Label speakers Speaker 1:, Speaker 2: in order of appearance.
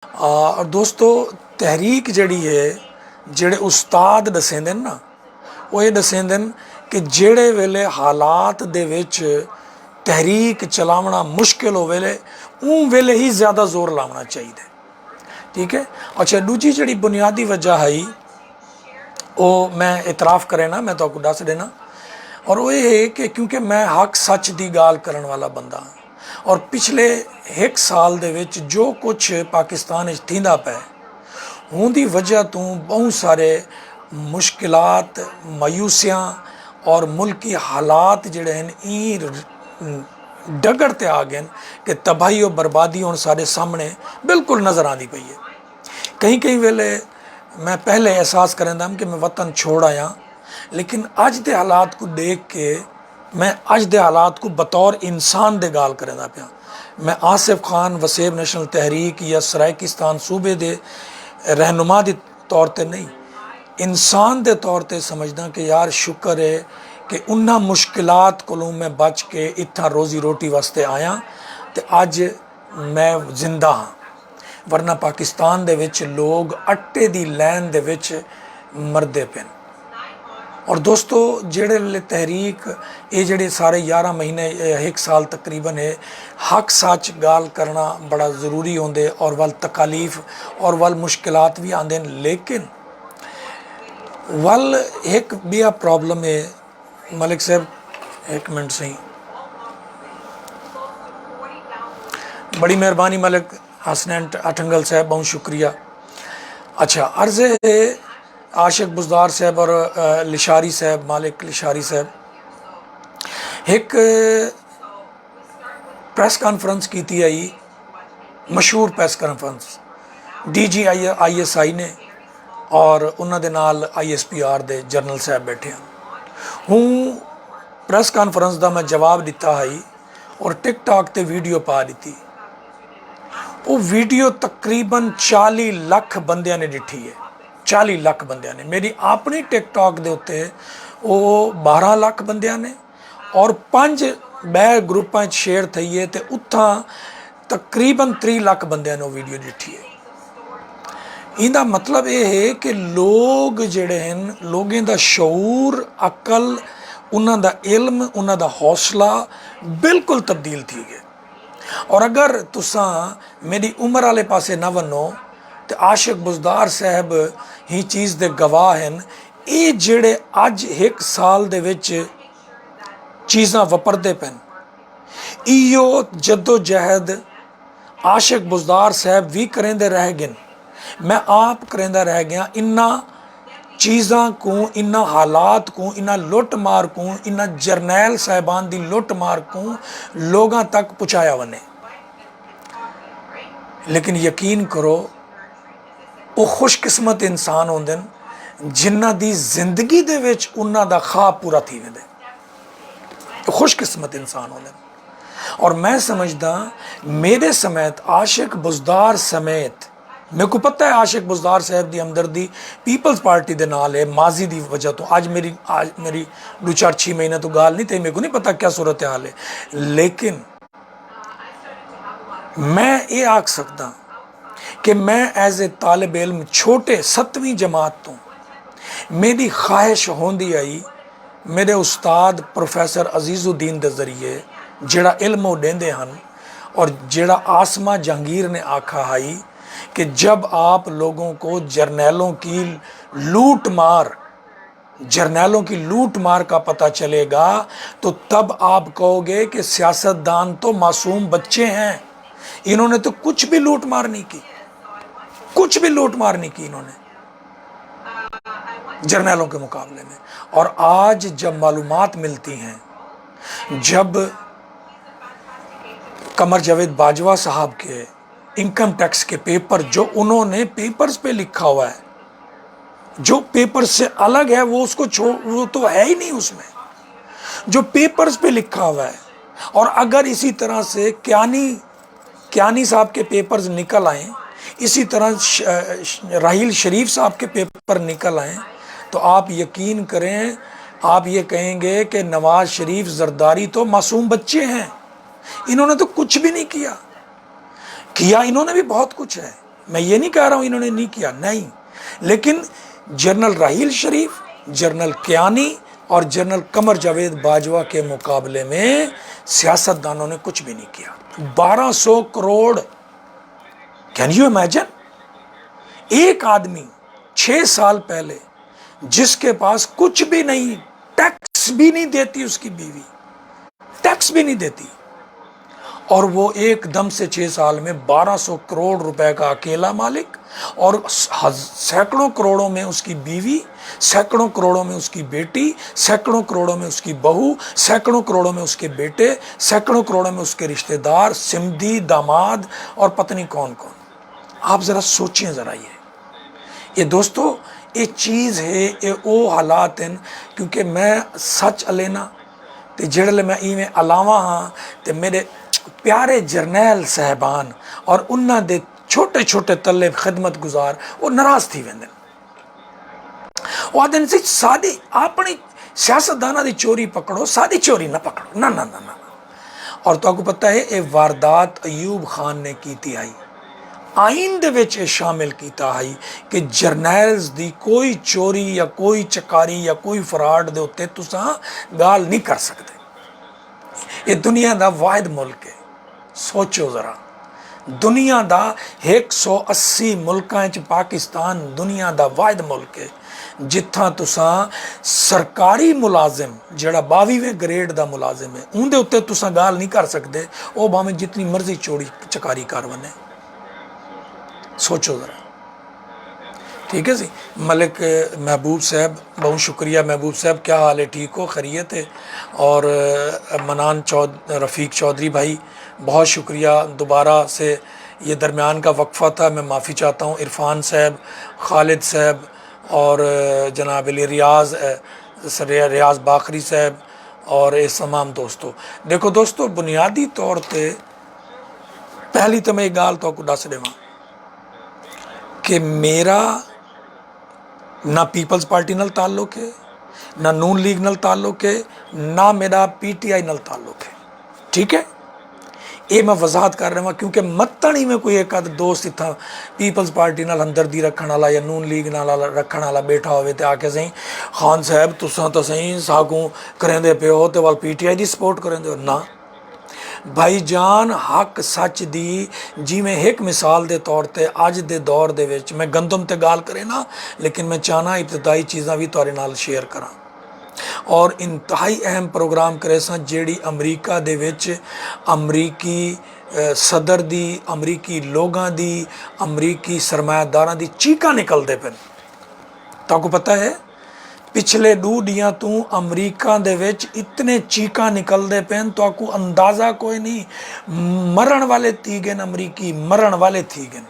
Speaker 1: और दोस्तों तहरीक जड़ी है जेड़े उस्ताद दसेंदे ना वो ये दसेंदे कि जेड़े वेले हालात दे विच तहरीक चलावना मुश्किल हो वेले उन वेले ही ज़्यादा जोर लाना चाहिए। ठीक है। अच्छा दूजी जड़ी बुनियादी वजह है वो मैं इतराफ़ करे ना मैं तो दस देना और वो ये है कि क्योंकि मैं हक सच की गाल करने वाला बंदा हाँ और पिछले एक साल दे विच जो कुछ पाकिस्तान थींदा पे उनकी वजह तो बहुत सारे मुश्किलात मायूसियाँ और मुल्की हालात जड़े हैं ई डगर ते आ गए कि तबाही और बर्बादी हुण सारे सामने बिल्कुल नज़र आती पई है। कहीं कहीं वेले मैं पहले एहसास करेंदा कि मैं वतन छोड़ आया लेकिन अज दे हालात को देख के मैं अज दे हालात को बतौर इंसान दे गाल करेंदा पिया। मैं आसिफ खान वसेब नेशनल तहरीक या सराइकिस्तान सूबे दे रहनुमा के तौर पर नहीं इंसान के तौर पर समझदा कि यार शुक्र है कि उन्होंने मुश्किलात कोलों मैं बच के इत्था रोज़ी रोटी वास्ते आया तो अज मैं जिंदा हाँ वरना पाकिस्तान दे विच लोग आटे दी लैन दे विच मरदे पे। और दोस्तों जेड़े वेले तहरीक ये जेड़े सारे 11 महीने एक साल तकरीबन है हक सच गाल करना बड़ा ज़रूरी होंदे और वल तकालीफ और वल मुश्किलात भी आंदे लेकिन वल एक भी प्रॉब्लम है मलिक साहब एक मिनट सही बड़ी मेहरबानी मलिक हसनैन अठंगल साहब बहुत शुक्रिया। अच्छा अर्ज़ है आशिक बुज़दार साहब और लिशारी साहब मालिक लिशारी साहब एक प्रेस कॉन्फ्रेंस की थी आई मशहूर प्रेस कॉन्फ्रेंस DGISI ने और उन्होंने नाल ISPR दे जनरल साहब बैठे हैं। हूँ प्रेस कॉन्फ्रेंस का मैं जवाब दिता है और टिकटॉक ते वीडियो पा दी। वो वीडियो तकरीबन 40 लाख बंदियां ने डिठी है 40 लाख बंदियां ने। मेरी अपनी टिकटॉक दे उत्ते वो 12 लाख बंदियां ने और 5 बै ग्रुपां शेयर थी है तो उत्था तकरीबन 3 लाख बंदियां ने वो वीडियो डिठी है। इनका मतलब ये है कि लोग जड़े हैं लोगों का शऊर अकल उन्हों का इल्म उन्हों का हौसला बिल्कुल तब्दील थी गए। और अगर तुसा मेरी उम्र वाले पासे ना वनो तो आशिक बुज़दार साहब ही चीज़ दे गवाह हैं। ये जेड़े अज एक साल दे विच चीज़ां वपरदे पैन इो जद्दोजहद आशिक बुज़दार साहब भी करेंदे रह गए मैं आप करेंदा रह गया। इन्ना चीज़ां को इन्ना हालात को इन्ना लुट मार को इन्ना जरनैल साहिबान की लुट मार को लोगों तक पहुँचाया वने। लेकिन यकीन करो वो खुशकिस्मत इंसान होंदे जिन्हां दी जिंदगी दे विच उन्हां दा ख्वाब पूरा थी वेंदे खुशकिस्मत इंसान होंदे। और मैं समझदा मेरे समेत आशिक बुज़दार समेत मेरे को पता है आशिक बुज़दार साहब की हमदर्दी पीपल्स पार्टी के नाल है माजी की वजह तो आज मेरी 2-4-6 महीने तो गाल नहीं थी मेरे को नहीं पता क्या सूरत हाल है। लेकिन मैं ये आख सकता कि मैं एज ए तालिब इल्म छोटे 7वीं जमात तो मेरी ख्वाहिश होंदी आई मेरे उस्ताद प्रोफैसर अजीज़ुद्दीन के जरिए जिहड़ा इल्म वो देंदे हन और जिहड़ा आसमा जहांगीर ने आखा है कि जब आप लोगों को जर्नैलों की लूट मार का पता चलेगा तो तब आप कहोगे कि सियासतदान तो मासूम बच्चे हैं। इन्होंने तो कुछ भी लूट मार नहीं की इन्होंने जर्नैलों के मुकाबले में। और आज जब मालूमात मिलती हैं जब कमर जावेद बाजवा साहब के इनकम टैक्स के पेपर जो उन्होंने पेपर्स पे लिखा हुआ है जो पेपर से अलग है वो उसको वो तो है ही नहीं उसमें जो पेपर्स पे लिखा हुआ है। और अगर इसी तरह से क्यानी साहब के पेपर्स निकल आए इसी तरह राहील शरीफ साहब के पेपर निकल आए तो आप यकीन करें आप ये कहेंगे कि नवाज शरीफ जरदारी तो मासूम बच्चे हैं। इन्होंने तो कुछ भी नहीं किया इन्होंने भी बहुत कुछ है मैं ये नहीं कह रहा हूँ इन्होंने नहीं किया, नहीं, लेकिन जनरल राहील शरीफ, जनरल कियानी और जनरल कमर जावेद बाजवा के मुकाबले में सियासतदानों ने कुछ भी नहीं किया। 1200 करोड़, कैन यू इमेजिन? एक आदमी 6 साल पहले जिसके पास कुछ भी नहीं, टैक्स भी नहीं देती उसकी बीवी, टैक्स भी नहीं देती, और वो एकदम से 6 साल में 1200 करोड़ रुपए का अकेला मालिक, और सैकड़ों करोड़ों में उसकी बीवी, सैकड़ों करोड़ों में उसकी बेटी, सैकड़ों करोड़ों में उसकी बहू, सैकड़ों करोड़ों में उसके बेटे, सैकड़ों करोड़ों में उसके रिश्तेदार, सिमधी, दामाद और पत्नी कौन कौन। आप ज़रा सोचिए ज़रा, ये दोस्तों ये चीज़ है, ये वो हालात हैं। क्योंकि मैं सच लेना तो जेड़े मैं इवें अलावा हाँ तो मेरे प्यारे जरनैल साहबान और उन्होंने दे छोटे छोटे तले खिदमत गुजार वो नाराज़ थी वेंदे, वो आदन सी सादी अपनी सियासतदाना दी चोरी पकड़ो, सादी चोरी ना पकड़ो, ना ना ना ना। और तो आपको पता है ये वारदात अयूब खान ने की थी आई, आइन दे विच शामिल किया है कि जरनैल्स दी कोई चोरी या कोई चकारी या कोई फराड दे उत्ते तुसां गाल नहीं कर सकते। ये दुनिया दा वाहिद मुल्क है, सोचो ज़रा, दुनिया दा 180 मुल्कां च पाकिस्तान दुनिया दा वाहिद मुल्क है जित्थां तुसां सरकारी मुलाजिम जिहड़ा 22वें ग्रेड दा मुलाजिम है उनदे उत्ते तुसां गाल नहीं कर सकते, वो भावें जितनी मर्जी चोरी चकारी कर वने। सोचो ज़रा, ठीक है जी। मलिक महबूब साहब, बहुत शुक्रिया महबूब साहब, क्या हाल है, ठीक हो, खैरियत है? और मनान रफ़ीक चौधरी भाई बहुत शुक्रिया, दोबारा से ये दरमियान का वक्फ़ा था, मैं माफ़ी चाहता हूँ। इरफान साहब, खालिद साहब और जनाब रियाज बाखरी साहब और इस तमाम दोस्तों। देखो दोस्तों, बुनियादी तौर पर पहली तो मैं एक गाल तो दस देवां कि मेरा ना पीपल्स पार्टी नाल ताल्लुक है, ना नून लीग नाल ताल्लुक है, ना मेरा PTI नाल ताल्लुक है, ठीक है। ये मैं वजाहत कर रहा हूँ क्योंकि मतन ही में कोई एक आध दोस्त इतना पीपल्स पार्टी नाल हमदर्दी रखने वाला या नून लीग नाल रखने वाला बैठा होवे ते आके सही खान साहब तुसां तो सही सागू करेंदे पे हो ते वाल PTI दी सपोर्ट करेंदे हो ना भाईजान। हक सच दी जिमें एक मिसाल के तौर पर अज के दौर दे विच मैं गंदम ते गाल करे ना, लेकिन मैं चाहना इब्तदाई चीज़ां भी तुहाडे नाल शेयर करा और इंतहाई अहम प्रोग्राम करे सा जेड़ी अमरीका दे विच अमरीकी सदर दी, अमरीकी लोगां दी, अमरीकी सरमायादारां दी चीकां निकलदे पे। ताको पता है पिछले 2 दियां तू अमरीका दे विच इतने चीकां निकलदे पेन तो आपको अंदाज़ा कोई नहीं, मरण वाले थी गए अमरीकी, मरण वाले थी गए।